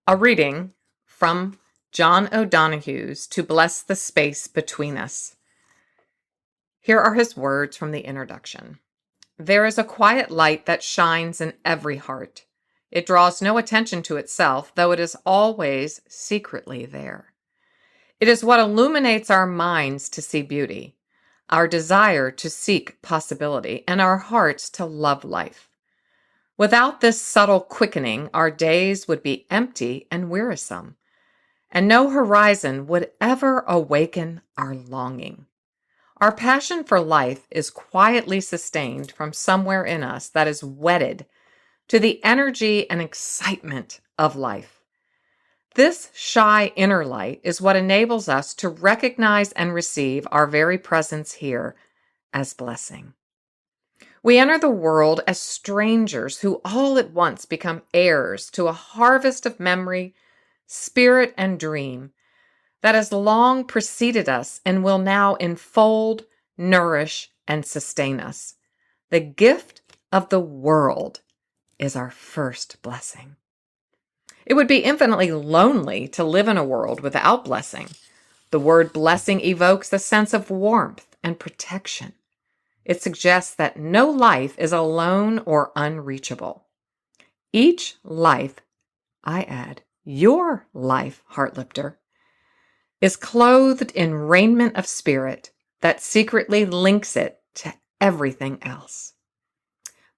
A reading from John O'Donoghue's To Bless the Space Between Us. Here are his words from the introduction. There is a quiet light that shines in every heart. It draws no attention to itself, though it is always secretly there. It is what illuminates our minds to see beauty, our desire to seek possibility, and our hearts to love life. Without this subtle quickening, our days would be empty and wearisome, and no horizon would ever awaken our longing. Our passion for life is quietly sustained from somewhere in us that is wedded to the energy and excitement of life. This shy inner light is what enables us to recognize and receive our very presence here as blessing. We enter the world as strangers who all at once become heirs to a harvest of memory, spirit, and dream that has long preceded us and will now enfold, nourish, and sustain us. The gift of the world is our first blessing. It would be infinitely lonely to live in a world without blessing. The word blessing evokes a sense of warmth and protection. It suggests that no life is alone or unreachable. Each life, I add, your life, Heartlifter, is clothed in raiment of spirit that secretly links it to everything else.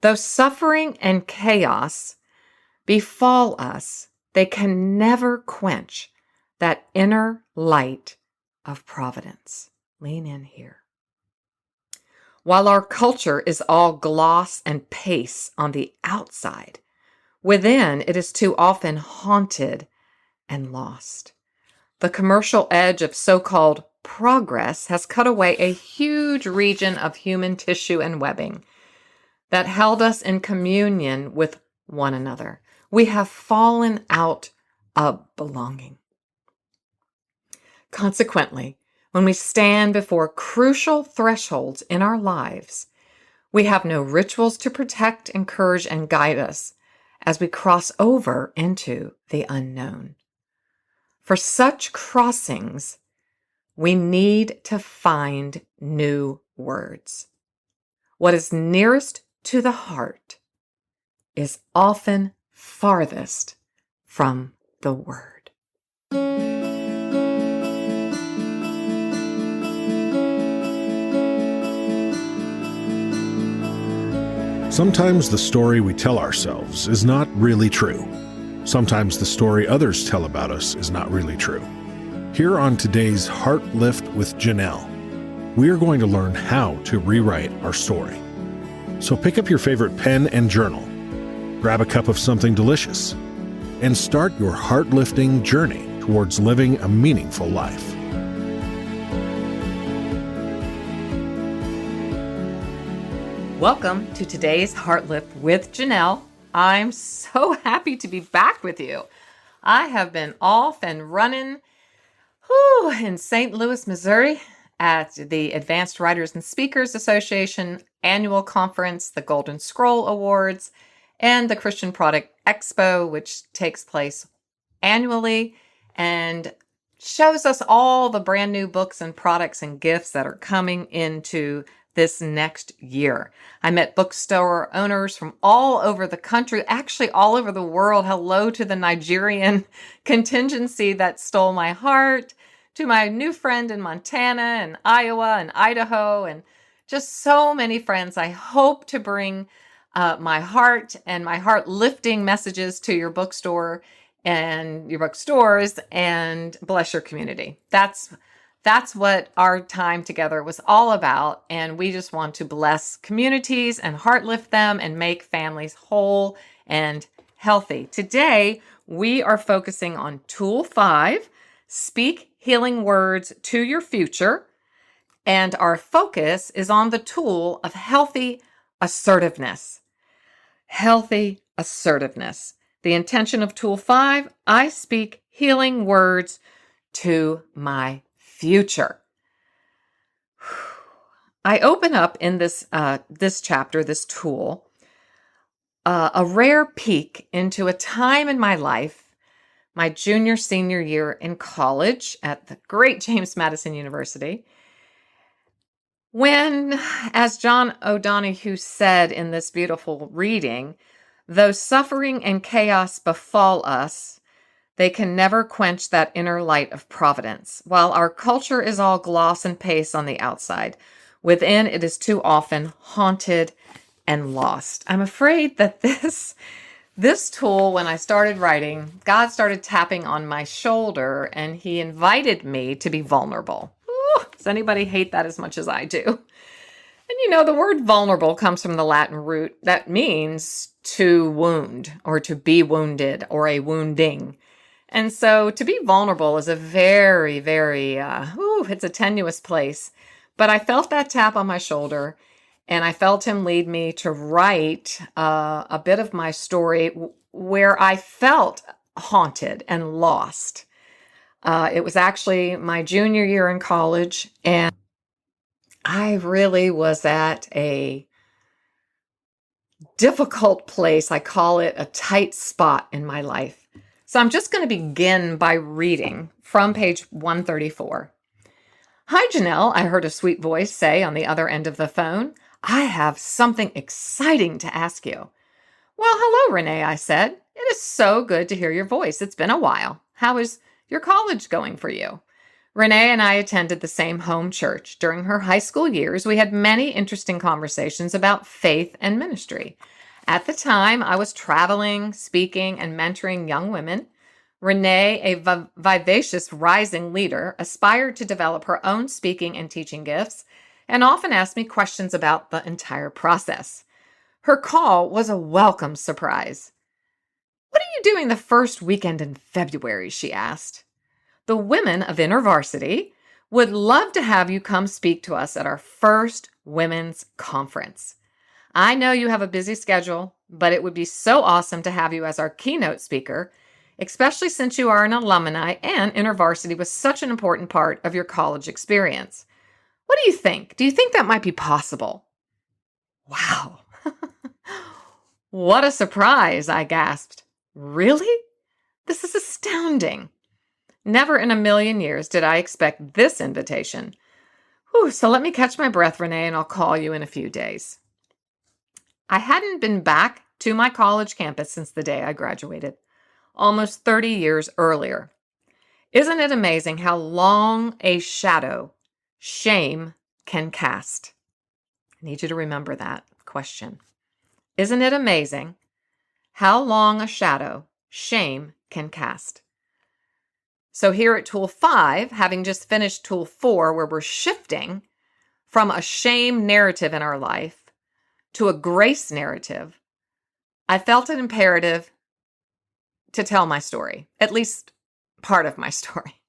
Though suffering and chaos befall us, they can never quench that inner light of providence. Lean in here. While our culture is all gloss and pace on the outside, within it is too often haunted and lost. The commercial edge of so-called progress has cut away a huge region of human tissue and webbing that held us in communion with one another. We have fallen out of belonging. Consequently, when we stand before crucial thresholds in our lives, we have no rituals to protect, encourage, and guide us as we cross over into the unknown. For such crossings, we need to find new words. What is nearest to the heart is often farthest from the word. Sometimes the story we tell ourselves is not really true. Sometimes the story others tell about us is not really true. Here on today's Heart Lift with Janell, we are going to learn how to rewrite our story. So pick up your favorite pen and journal, grab a cup of something delicious, and start your heart-lifting journey towards living a meaningful life. Welcome to today's Heart Lift with Janell. I'm so happy to be back with you. I have been off and running in St. Louis, Missouri at the Advanced Writers and Speakers Association annual conference, the Golden Scroll Awards, and the Christian Product Expo, which takes place annually and shows us all the brand new books and products and gifts that are coming into this next year. I met bookstore owners from all over the country, actually all over the world. Hello to the Nigerian contingency that stole my heart, to my new friend in Montana and Iowa and Idaho, and just so many friends. I hope to bring my heart and my heart lifting messages to your bookstore and your bookstores and bless your community. That's what our time together was all about. And we just want to bless communities and heart lift them and make families whole and healthy. Today, we are focusing on Tool 5, Speak Healing Words to Your Future. And our focus is on the tool of healthy assertiveness. Healthy assertiveness. The intention of Tool 5, I speak healing words to my future. I open up in this chapter, this tool, a rare peek into a time in my life my senior year in college at the great James Madison University, when, as John O'Donohue said in this beautiful reading, though suffering and chaos befall us, they can never quench that inner light of providence. While our culture is all gloss and pace on the outside, within it is too often haunted and lost. I'm afraid that this tool, when I started writing, God started tapping on my shoulder and he invited me to be vulnerable. Ooh, does anybody hate that as much as I do? And the word vulnerable comes from the Latin root that means to wound or to be wounded or a wounding. And so to be vulnerable is a very, very, it's a tenuous place. But I felt that tap on my shoulder and I felt him lead me to write a bit of my story where I felt haunted and lost. It was actually my junior year in college, and I really was at a difficult place. I call it a tight spot in my life. So I'm just going to begin by reading from page 134. "Hi, Janell," I heard a sweet voice say on the other end of the phone. "I have something exciting to ask you." "Well, hello, Renee," I said. "It is so good to hear your voice. It's been a while. How is your college going for you?" Renee and I attended the same home church. During her high school years, we had many interesting conversations about faith and ministry. At the time, I was traveling, speaking, and mentoring young women. Renee, a vivacious rising leader, aspired to develop her own speaking and teaching gifts and often asked me questions about the entire process. Her call was a welcome surprise. "What are you doing the first weekend in February?" she asked. "The women of InterVarsity would love to have you come speak to us at our first women's conference. I know you have a busy schedule, but it would be so awesome to have you as our keynote speaker, especially since you are an alumni and InterVarsity was such an important part of your college experience. What do you think? Do you think that might be possible?" Wow. What a surprise, I gasped. Really? This is astounding. Never in a million years did I expect this invitation. So let me catch my breath, Renee, and I'll call you in a few days. I hadn't been back to my college campus since the day I graduated, almost 30 years earlier. Isn't it amazing how long a shadow shame can cast? I need you to remember that question. Isn't it amazing how long a shadow shame can cast? So here at Tool 5, having just finished Tool 4, where we're shifting from a shame narrative in our life to a grace narrative, I felt it imperative to tell my story, at least part of my story.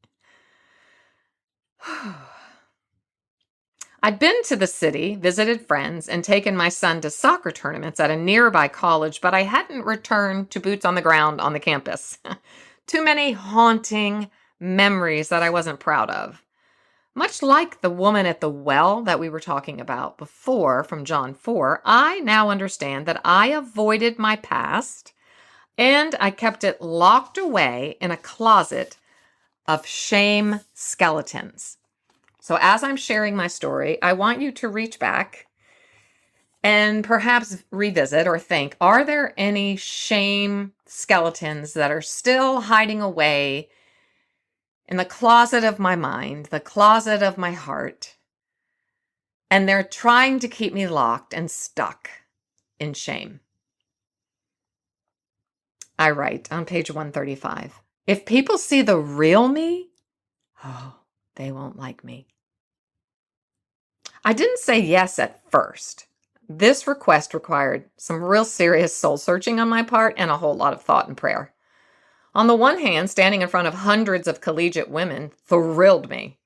I'd been to the city, visited friends, and taken my son to soccer tournaments at a nearby college, but I hadn't returned to boots on the ground on the campus. Too many haunting memories that I wasn't proud of. Much like the woman at the well that we were talking about before from John 4, I now understand that I avoided my past and I kept it locked away in a closet of shame skeletons. So as I'm sharing my story, I want you to reach back and perhaps revisit or think, are there any shame skeletons that are still hiding away in the closet of my mind, the closet of my heart, and they're trying to keep me locked and stuck in shame? I write on page 135, if people see the real me, they won't like me. I didn't say yes at first. This request required some real serious soul searching on my part and a whole lot of thought and prayer. On the one hand, standing in front of hundreds of collegiate women thrilled me.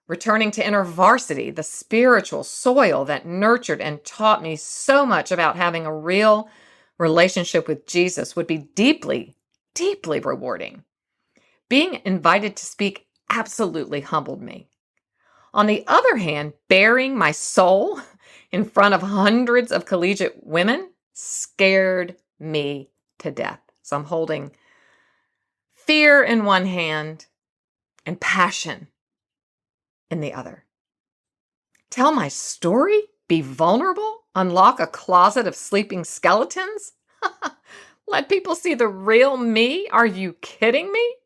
Returning to InterVarsity, the spiritual soil that nurtured and taught me so much about having a real relationship with Jesus, would be deeply, deeply rewarding. Being invited to speak absolutely humbled me. On the other hand, bearing my soul in front of hundreds of collegiate women scared me to death. So I'm holding fear in one hand and passion in the other. Tell my story? Be vulnerable? Unlock a closet of sleeping skeletons? Let people see the real me? Are you kidding me?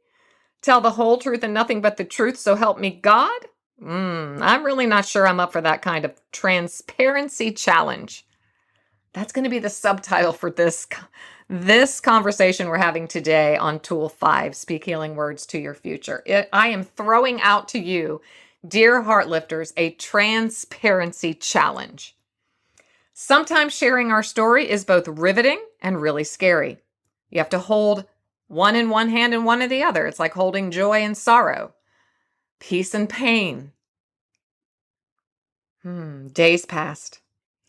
Tell the whole truth and nothing but the truth, so help me God? I'm really not sure I'm up for that kind of transparency challenge. That's going to be the subtitle for this conversation we're having today on Tool 5, Speak Healing Words to Your Future. I am throwing out to you, dear Heartlifters, a transparency challenge. Sometimes sharing our story is both riveting and really scary. You have to hold one in one hand and one in the other. It's like holding joy and sorrow, peace and pain. Days passed.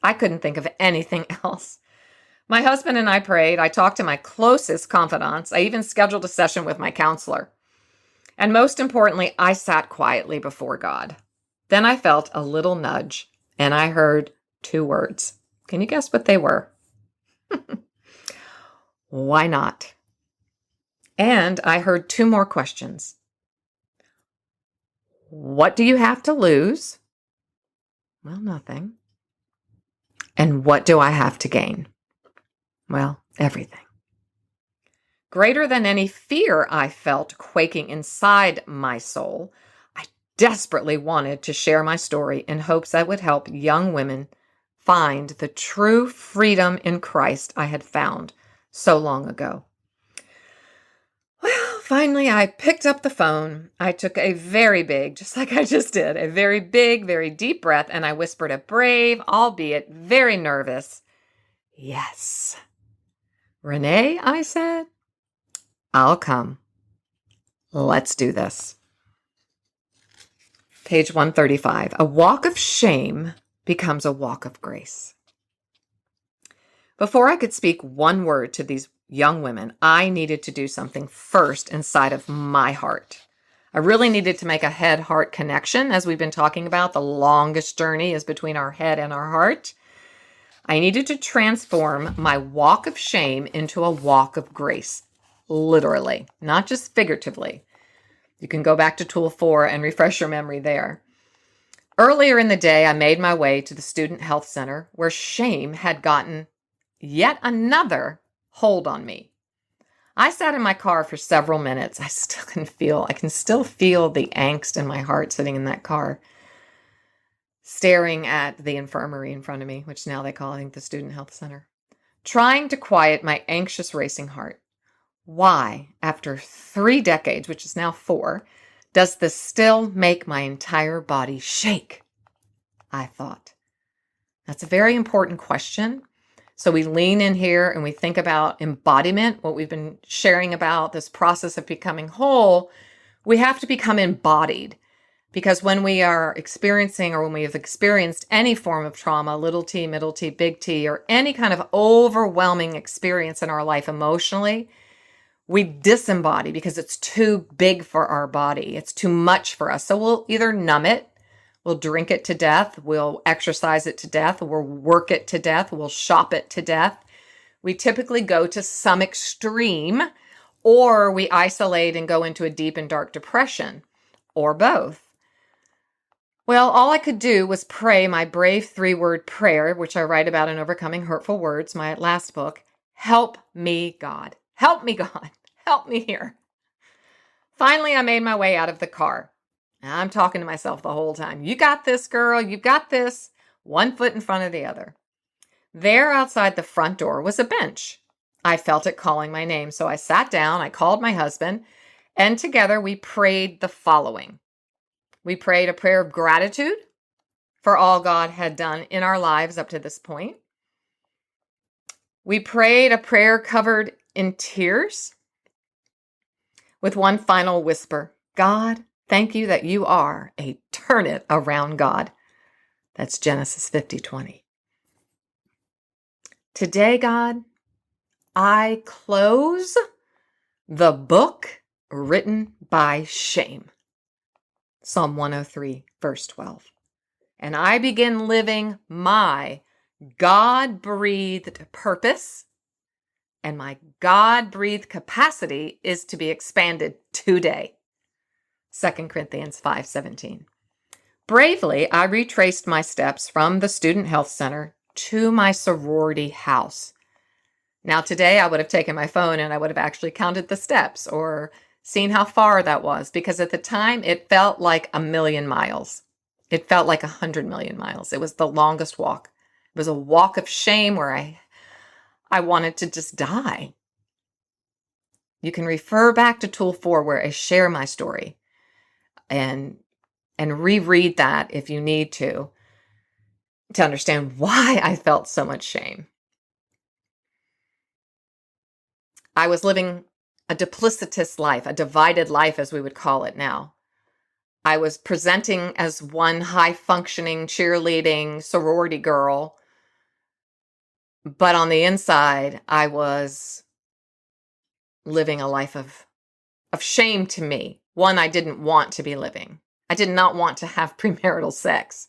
I couldn't think of anything else. My husband and I prayed. I talked to my closest confidants. I even scheduled a session with my counselor. And most importantly, I sat quietly before God. Then I felt a little nudge, and I heard 2 words. Can you guess what they were? Why not? And I heard 2 more questions. What do you have to lose? Well, nothing. And what do I have to gain? Well, everything. Greater than any fear I felt quaking inside my soul, I desperately wanted to share my story in hopes I would help young women find the true freedom in Christ I had found so long ago. Well, finally, I picked up the phone. I took a very big, just like I just did, a very big, very deep breath, and I whispered a brave, albeit very nervous, yes. Renee, I said, I'll come. Let's do this. Page 135. A walk of shame becomes a walk of grace. Before I could speak one word to these young women, I needed to do something first inside of my heart. I really needed to make a head-heart connection. As we've been talking about, the longest journey is between our head and our heart. I needed to transform my walk of shame into a walk of grace, literally, not just figuratively. You can go back to Tool 4 and refresh your memory there. Earlier in the day, I made my way to the Student Health Center where shame had gotten yet another hold on me. I sat in my car for several minutes. I can still feel the angst in my heart sitting in that car, staring at the infirmary in front of me, which now they call, I think, the Student Health Center, trying to quiet my anxious racing heart. Why, after 3 decades, which is now 4, does this still make my entire body shake? I thought. That's a very important question. So we lean in here and we think about embodiment, what we've been sharing about, this process of becoming whole. We have to become embodied, because when we are experiencing, or when we have experienced any form of trauma, little t, middle T, big T, or any kind of overwhelming experience in our life emotionally, we disembody because it's too big for our body. It's too much for us. So we'll either numb it, we'll drink it to death, we'll exercise it to death, we'll work it to death, we'll shop it to death. We typically go to some extreme, or we isolate and go into a deep and dark depression, or both. Well, all I could do was pray my brave 3-word prayer, which I write about in Overcoming Hurtful Words, my last book. Help me, God. Help me, God. Help me here. Finally, I made my way out of the car. I'm talking to myself the whole time. You got this, girl. You got this. 1 foot in front of the other. There outside the front door was a bench. I felt it calling my name, so I sat down. I called my husband, and together we prayed the following. We prayed a prayer of gratitude for all God had done in our lives up to this point. We prayed a prayer covered in tears with one final whisper. God, thank you that you are a turn it around God. That's Genesis 50:20. Today, God, I close the book written by shame. Psalm 103, verse 12. And I begin living my God-breathed purpose and my God-breathed capacity is to be expanded today. 2 Corinthians 5:17. Bravely, I retraced my steps from the Student Health Center to my sorority house. Now, today I would have taken my phone and I would have actually counted the steps or seen how far that was, because at the time it felt like 1,000,000 miles. It felt like 100 million miles. It was the longest walk. It was a walk of shame where I wanted to just die. You can refer back to Tool 4 where I share my story and reread that if you need to understand why I felt so much shame. I was living a duplicitous life, a divided life as we would call it now. I was presenting as one high-functioning, cheerleading sorority girl, but on the inside, I was living a life of shame to me, one I didn't want to be living. I did not want to have premarital sex,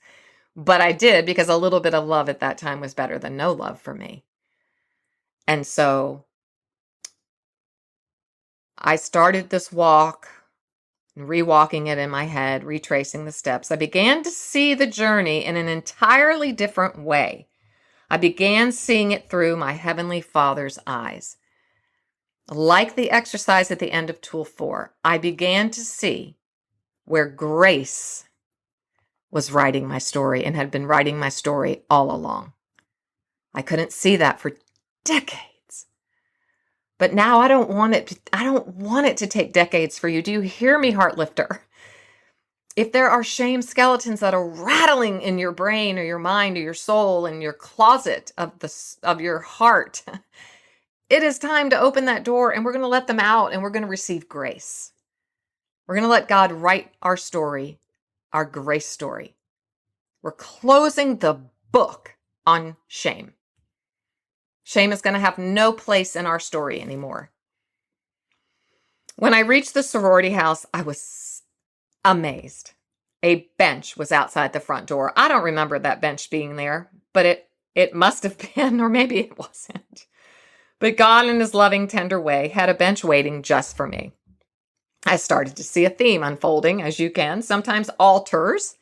but I did because a little bit of love at that time was better than no love for me. And so I started this walk, rewalking it in my head, retracing the steps. I began to see the journey in an entirely different way. I began seeing it through my Heavenly Father's eyes. Like the exercise at the end of Tool 4, I began to see where grace was writing my story and had been writing my story all along. I couldn't see that for decades. But now I don't want it to take decades for you. Do you hear me, Heartlifter? If there are shame skeletons that are rattling in your brain or your mind or your soul in your closet of your heart, it is time to open that door, and we're going to let them out, and we're going to receive grace. We're going to let God write our story, our grace story. We're closing the book on shame. Shame is going to have no place in our story anymore. When I reached the sorority house, I was amazed. A bench was outside the front door. I don't remember that bench being there, but it must have been, or maybe it wasn't. But God, in his loving, tender way, had a bench waiting just for me. I started to see a theme unfolding, as you can. Sometimes altars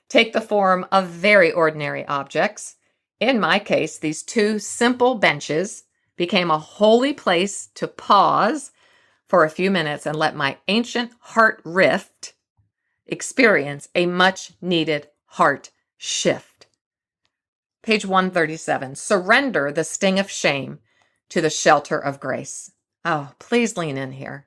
take the form of very ordinary objects. In my case, these two simple benches became a holy place to pause for a few minutes and let my ancient heart rift experience a much-needed heart shift. Page 137, surrender the sting of shame to the shelter of grace. Oh, please lean in here.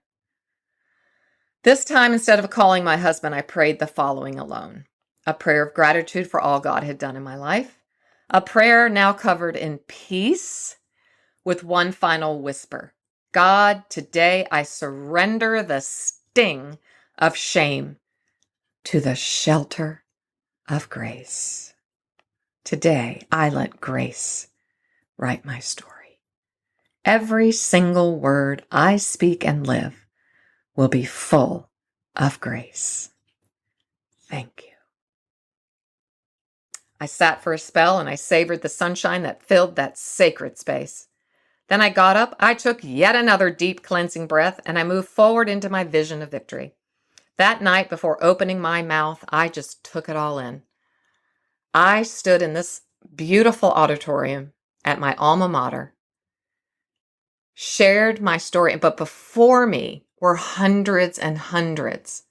This time, instead of calling my husband, I prayed the following alone. A prayer of gratitude for all God had done in my life. A prayer now covered in peace with one final whisper. God, today I surrender the sting of shame to the shelter of grace. Today I let grace write my story. Every single word I speak and live will be full of grace. Thank you. I sat for a spell and I savored the sunshine that filled that sacred space. Then I got up, I took yet another deep cleansing breath, and I moved forward into my vision of victory. That night, before opening my mouth, I just took it all in. I stood in this beautiful auditorium at my alma mater, shared my story, but before me were hundreds and hundreds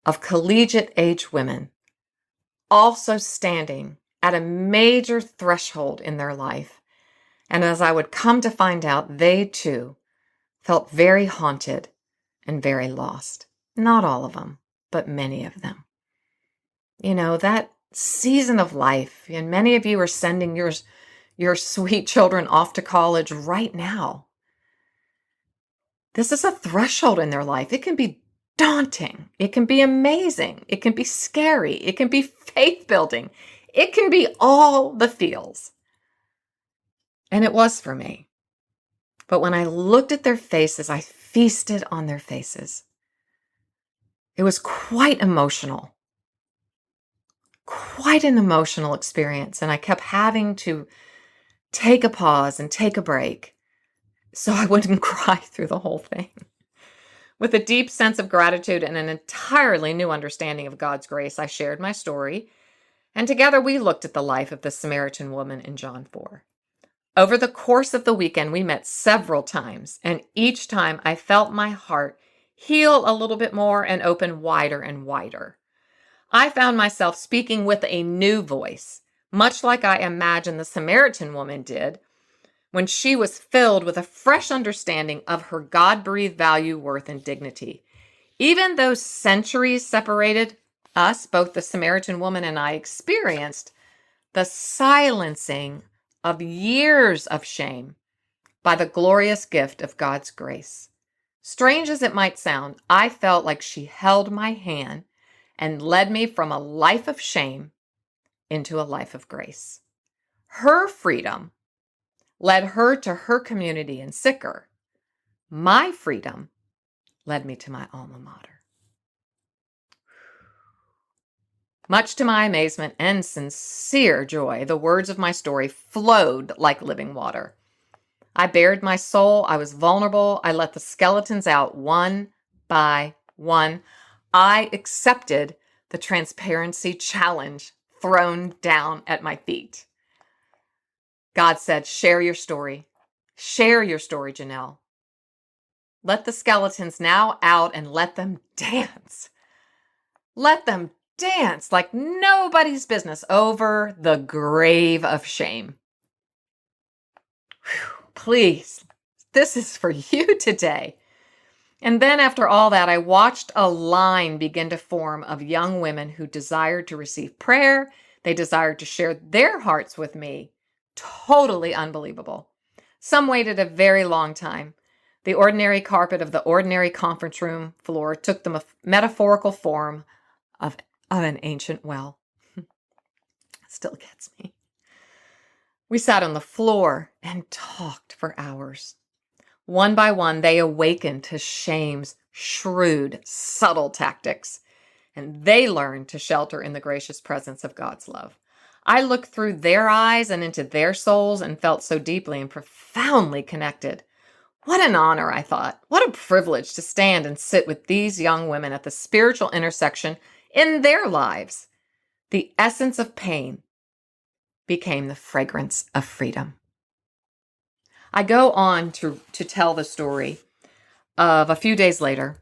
of collegiate-age women, also standing at a major threshold in their life. And as I would come to find out, they too felt very haunted and very lost. Not all of them, but many of them. You know, that season of life, and many of you are sending your sweet children off to college right now. This is a threshold in their life. It can be daunting. It can be amazing. It can be scary. It can be faith-building. It can be all the feels. And it was for me. But when I looked at their faces, I feasted on their faces. It was quite emotional. Quite an emotional experience. And I kept having to take a pause and take a break, so I wouldn't cry through the whole thing. With a deep sense of gratitude and an entirely new understanding of God's grace, I shared my story, and together we looked at the life of the Samaritan woman in John 4. Over the course of the weekend, we met several times, and each time I felt my heart heal a little bit more and open wider and wider. I found myself speaking with a new voice, much like I imagine the Samaritan woman did when she was filled with a fresh understanding of her God-breathed value, worth, and dignity. Even though centuries separated us, both the Samaritan woman and I experienced the silencing of years of shame by the glorious gift of God's grace. Strange as it might sound, I felt like she held my hand and led me from a life of shame into a life of grace. Her freedom led her to her community in Sychar. My freedom led me to my alma mater. Much to my amazement and sincere joy, the words of my story flowed like living water. I bared my soul. I was vulnerable. I let the skeletons out one by one. I accepted the transparency challenge thrown down at my feet. God said, share your story. Share your story, Janell. Let the skeletons now out and let them dance. Let them dance like nobody's business over the grave of shame. Whew, please, this is for you today. And then after all that, I watched a line begin to form of young women who desired to receive prayer. They desired to share their hearts with me. Totally unbelievable. Some waited a very long time. The ordinary carpet of the ordinary conference room floor took the metaphorical form of an ancient well. Still gets me. We sat on the floor and talked for hours. One by one, they awakened to shame's shrewd, subtle tactics, and they learned to shelter in the gracious presence of God's love. I looked through their eyes and into their souls and felt so deeply and profoundly connected. What an honor, I thought. What a privilege to stand and sit with these young women at the spiritual intersection in their lives. The essence of pain became the fragrance of freedom. I go on to tell the story of a few days later.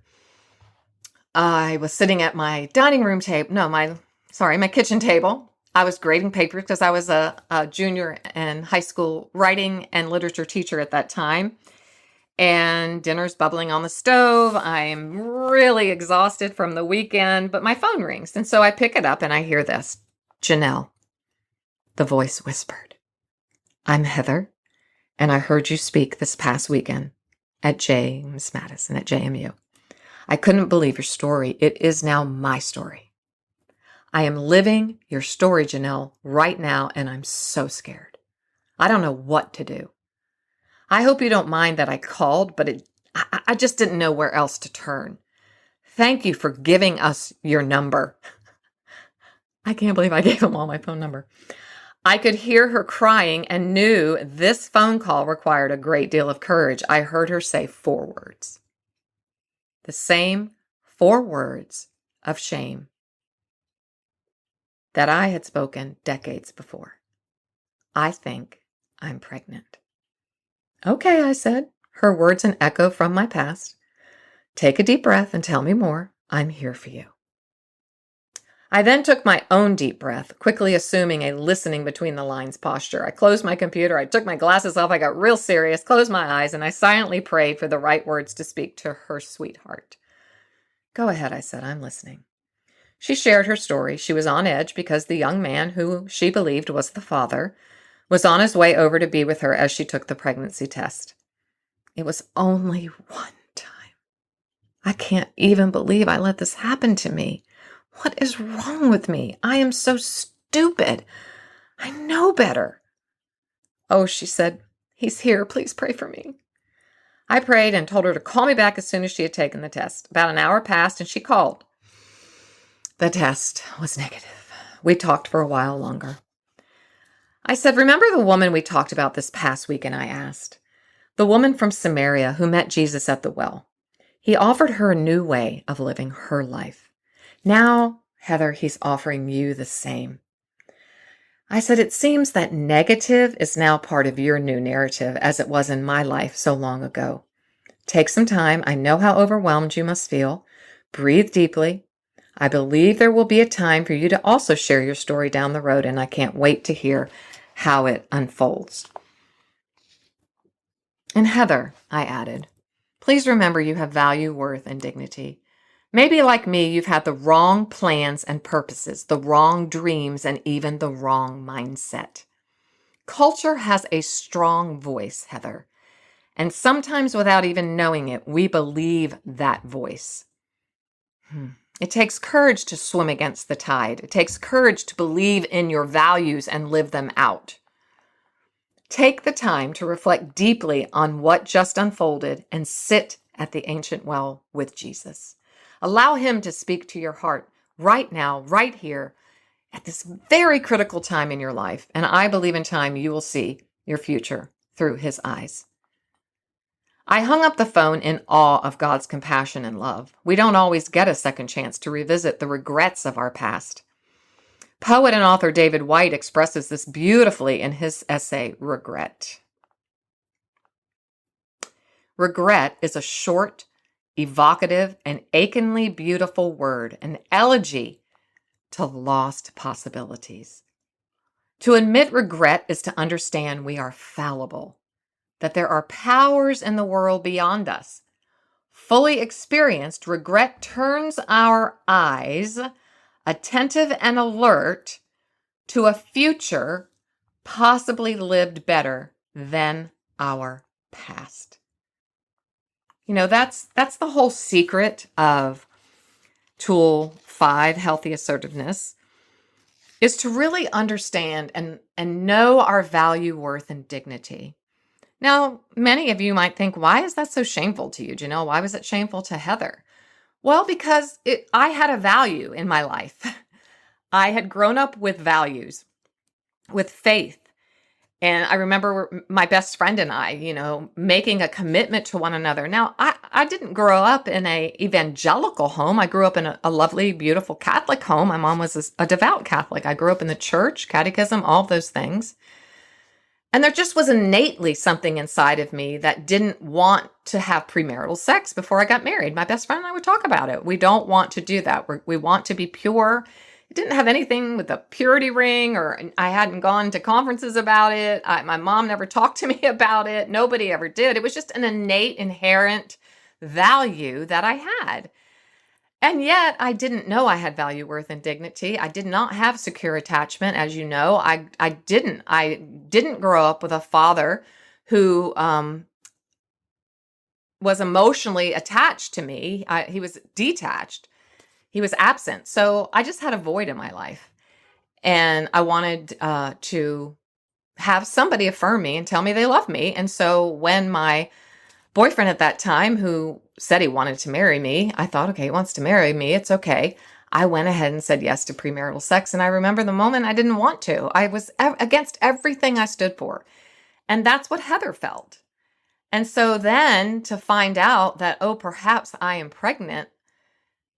I was sitting at my dining room table, my kitchen table. I was grading papers because I was a junior in high school writing and literature teacher at that time. And dinner's bubbling on the stove. I'm really exhausted from the weekend, but my phone rings. And so I pick it up and I hear this. Janell, the voice whispered. I'm Heather, and I heard you speak this past weekend at James Madison at JMU. I couldn't believe your story. It is now my story. I am living your story, Janell, right now, and I'm so scared. I don't know what to do. I hope you don't mind that I called, but I just didn't know where else to turn. Thank you for giving us your number. I can't believe I gave them all my phone number. I could hear her crying and knew this phone call required a great deal of courage. I heard her say 4 words. The same 4 words of shame that I had spoken decades before. I think I'm pregnant. Okay, I said, her words an echo from my past. Take a deep breath and tell me more. I'm here for you. I then took my own deep breath, quickly assuming a listening between the lines posture. I closed my computer, I took my glasses off, I got real serious, closed my eyes, and I silently prayed for the right words to speak to her sweetheart. Go ahead, I said, I'm listening. She shared her story. She was on edge because the young man, who she believed was the father, was on his way over to be with her as she took the pregnancy test. It was only one time. I can't even believe I let this happen to me. What is wrong with me? I am so stupid. I know better. Oh, she said, he's here. Please pray for me. I prayed and told her to call me back as soon as she had taken the test. About an hour passed and she called. The test was negative. We talked for a while longer. I said, remember the woman we talked about this past week? And I asked. The woman from Samaria who met Jesus at the well. He offered her a new way of living her life. Now, Heather, he's offering you the same. I said, it seems that negative is now part of your new narrative, as it was in my life so long ago. Take some time. I know how overwhelmed you must feel. Breathe deeply. I believe there will be a time for you to also share your story down the road, and I can't wait to hear how it unfolds. And Heather, I added, please remember you have value, worth, and dignity. Maybe like me, you've had the wrong plans and purposes, the wrong dreams, and even the wrong mindset. Culture has a strong voice, Heather. And sometimes without even knowing it, we believe that voice. It takes courage to swim against the tide. It takes courage to believe in your values and live them out. Take the time to reflect deeply on what just unfolded and sit at the ancient well with Jesus. Allow him to speak to your heart right now, right here, at this very critical time in your life. And I believe in time you will see your future through his eyes. I hung up the phone in awe of God's compassion and love. We don't always get a second chance to revisit the regrets of our past. Poet and author David White expresses this beautifully in his essay, Regret. Regret is a short, evocative, and achingly beautiful word, an elegy to lost possibilities. To admit regret is to understand we are fallible, that there are powers in the world beyond us. Fully experienced, regret turns our eyes, attentive and alert, to a future possibly lived better than our past. You know, that's the whole secret of Tool 5, Healthy Assertiveness, is to really understand and know our value, worth, and dignity. Now, many of you might think, why is that so shameful to you, Janell? Why was it shameful to Heather? Well, because I had a value in my life. I had grown up with values, with faith. And I remember my best friend and I, making a commitment to one another. Now, I didn't grow up in a evangelical home. I grew up in a lovely, beautiful Catholic home. My mom was a devout Catholic. I grew up in the church, catechism, all of those things. And there just was innately something inside of me that didn't want to have premarital sex before I got married. My best friend and I would talk about it. We don't want to do that. We want to be pure. It didn't have anything with a purity ring, or I hadn't gone to conferences about it. My mom never talked to me about it. Nobody ever did. It was just an innate, inherent value that I had. And yet I didn't know I had value, worth, and dignity. I did not have secure attachment. As you know, I didn't grow up with a father who was emotionally attached to me. He was detached. He was absent. So I just had a void in my life. And I wanted to have somebody affirm me and tell me they love me. And so when my boyfriend at that time, who said he wanted to marry me, I thought, okay, he wants to marry me. It's okay. I went ahead and said yes to premarital sex. And I remember the moment I didn't want to. I was against everything I stood for. And that's what Heather felt. And so then to find out that, oh, perhaps I am pregnant,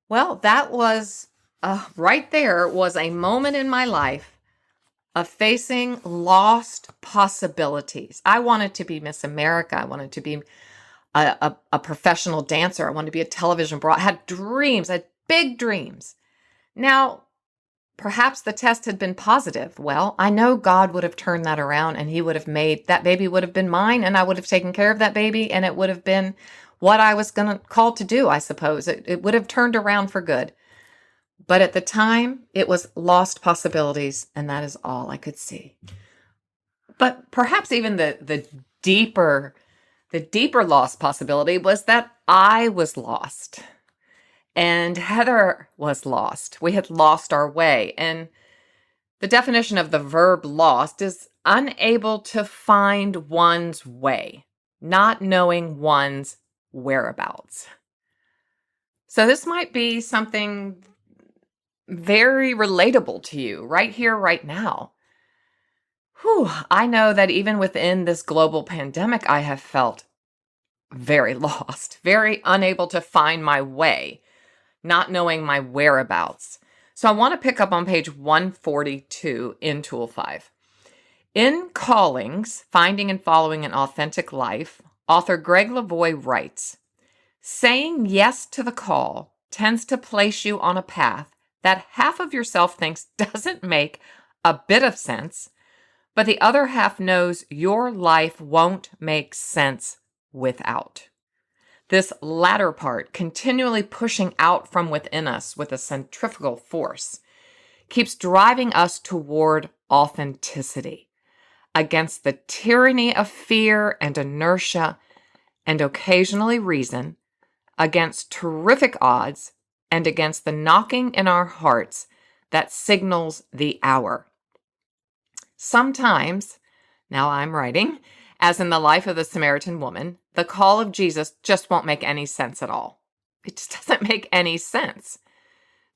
well, that was right there was a moment in my life of facing lost possibilities. I wanted to be Miss America. I wanted to be a professional dancer. I wanted to be a television broad. I had dreams. I had big dreams. Now, perhaps the test had been positive. Well, I know God would have turned that around, and he would have made that baby would have been mine, and I would have taken care of that baby, and it would have been what I was called to do, I suppose. It would have turned around for good. But at the time, it was lost possibilities, and that is all I could see. But perhaps even the deeper lost possibility was that I was lost and Heather was lost. We had lost our way. And the definition of the verb lost is unable to find one's way, not knowing one's whereabouts. So this might be something very relatable to you right here, right now. I know that even within this global pandemic, I have felt very lost, very unable to find my way, not knowing my whereabouts. So I want to pick up on page 142 in Tool 5. In Callings, Finding and Following an Authentic Life, author Greg Lavoie writes, saying yes to the call tends to place you on a path that half of yourself thinks doesn't make a bit of sense, but the other half knows your life won't make sense without. This latter part, continually pushing out from within us with a centrifugal force, keeps driving us toward authenticity, against the tyranny of fear and inertia and occasionally reason, against terrific odds, and against the knocking in our hearts that signals the hour. Sometimes, now I'm writing, as in the life of the Samaritan woman, the call of Jesus just won't make any sense at all. It just doesn't make any sense.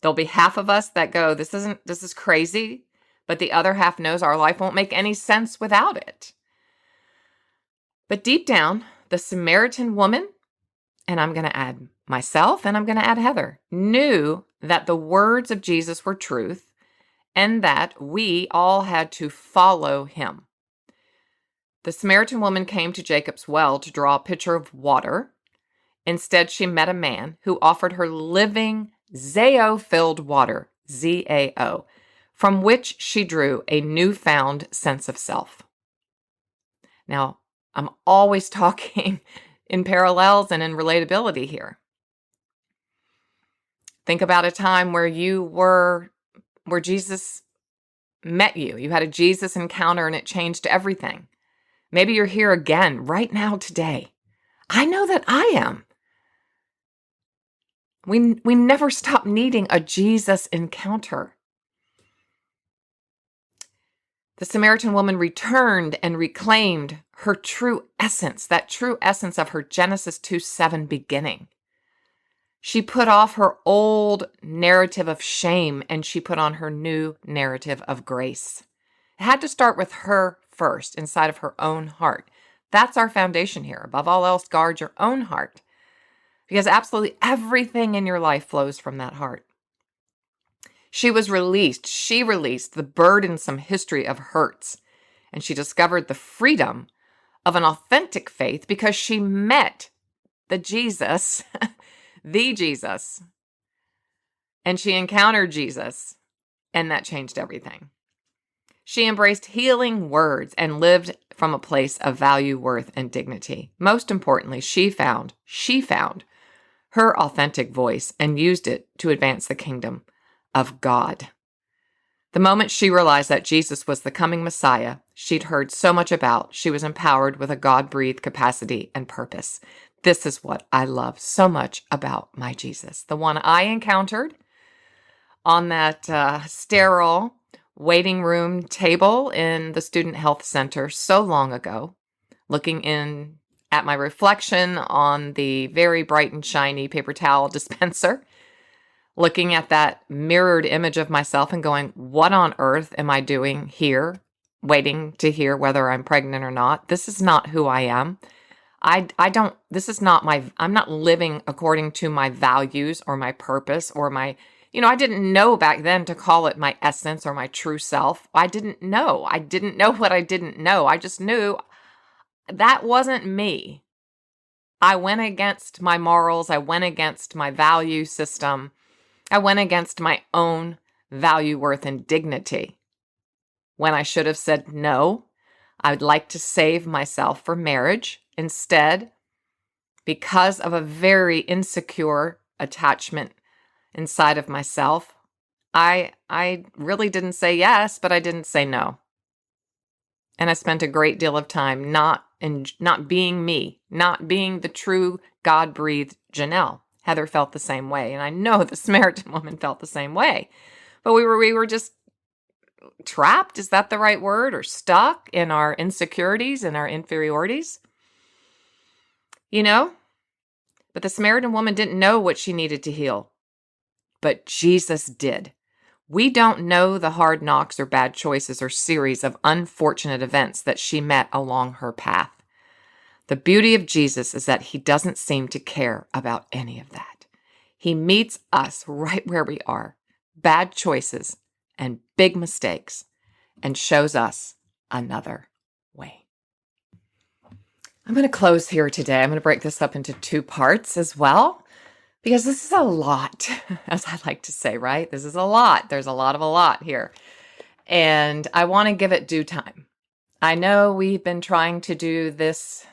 There'll be half of us that go, this is crazy, but the other half knows our life won't make any sense without it. But deep down, the Samaritan woman, and I'm going to add myself and I'm going to add Heather, knew that the words of Jesus were truth and that we all had to follow him. The Samaritan woman came to Jacob's well to draw a pitcher of water. Instead, she met a man who offered her living, Zao-filled water, Z-A-O, from which she drew a newfound sense of self. Now, I'm always talking in parallels and in relatability here. Think about a time where where Jesus met you. You had a Jesus encounter and it changed everything. Maybe you're here again right now today. I know that I am. We never stop needing a Jesus encounter. The Samaritan woman returned and reclaimed her true essence, that true essence of her Genesis 2:7 beginning. She put off her old narrative of shame and she put on her new narrative of grace. It had to start with her first, inside of her own heart. That's our foundation here. Above all else, guard your own heart, because absolutely everything in your life flows from that heart. She released the burdensome history of hurts, and she discovered the freedom of an authentic faith because she met the Jesus, the Jesus, and she encountered Jesus, and that changed everything. She embraced healing words and lived from a place of value, worth, and dignity. Most importantly, she found her authentic voice and used it to advance the kingdom of God. The moment she realized that Jesus was the coming Messiah she'd heard so much about, she was empowered with a God-breathed capacity and purpose. This is what I love so much about my Jesus. The one I encountered on that sterile waiting room table in the Student Health Center so long ago, looking in at my reflection on the very bright and shiny paper towel dispenser, looking at that mirrored image of myself and going, what on earth am I doing here, waiting to hear whether I'm pregnant or not? This is not who I am. I'm not living according to my values or my purpose or my, I didn't know back then to call it my essence or my true self. I didn't know what I didn't know. I just knew that wasn't me. I went against my morals. I went against my value system. I went against my own value, worth, and dignity when I should have said no. I would like to save myself for marriage. Instead, because of a very insecure attachment inside of myself, I really didn't say yes, but I didn't say no. And I spent a great deal of time not being me, not being the true God-breathed Janell. Heather felt the same way, and I know the Samaritan woman felt the same way. But we were just trapped, is that the right word? Or stuck in our insecurities and our inferiorities? But the Samaritan woman didn't know what she needed to heal. But Jesus did. We don't know the hard knocks or bad choices or series of unfortunate events that she met along her path. The beauty of Jesus is that he doesn't seem to care about any of that. He meets us right where we are, bad choices and big mistakes, and shows us another way. I'm going to close here today. I'm going to break this up into 2 parts as well, because this is a lot, as I like to say, right? This is a lot. There's a lot of a lot here. And I want to give it due time. I know we've been trying to do this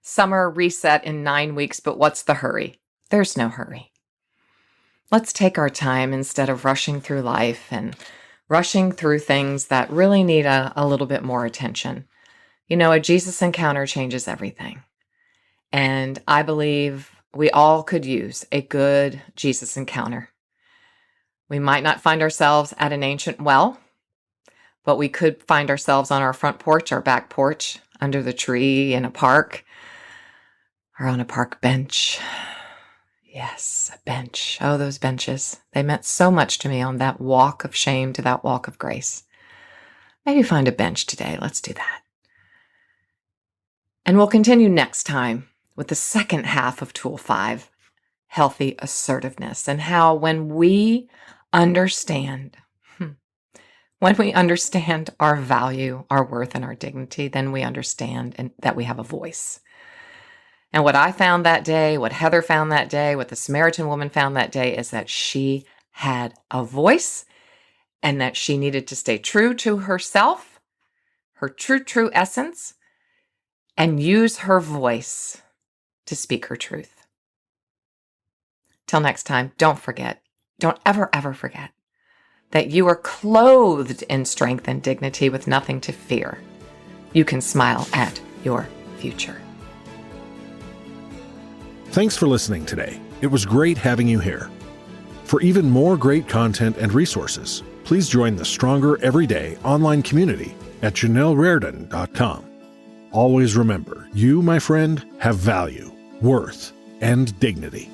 summer reset in 9 weeks, but what's the hurry? There's no hurry. Let's take our time instead of rushing through life and rushing through things that really need a little bit more attention. You know, a Jesus encounter changes everything. And I believe we all could use a good Jesus encounter. We might not find ourselves at an ancient well, but we could find ourselves on our front porch, our back porch, under the tree in a park, or on a park bench. Yes, a bench. Oh, those benches. They meant so much to me on that walk of shame to that walk of grace. Maybe find a bench today. Let's do that. And we'll continue next time with the second half of Tool 5, healthy assertiveness, and how when we understand our value, our worth, and our dignity, then we understand that we have a voice. And what I found that day, what Heather found that day, what the Samaritan woman found that day is that she had a voice and that she needed to stay true to herself, her true essence, and use her voice to speak her truth. Till next time, don't ever forget that you are clothed in strength and dignity with nothing to fear. You can smile at your future. Thanks for listening today. It was great having you here. For even more great content and resources, please join the Stronger Everyday online community at janellreardon.com. Always remember, you, my friend, have value, worth, and dignity.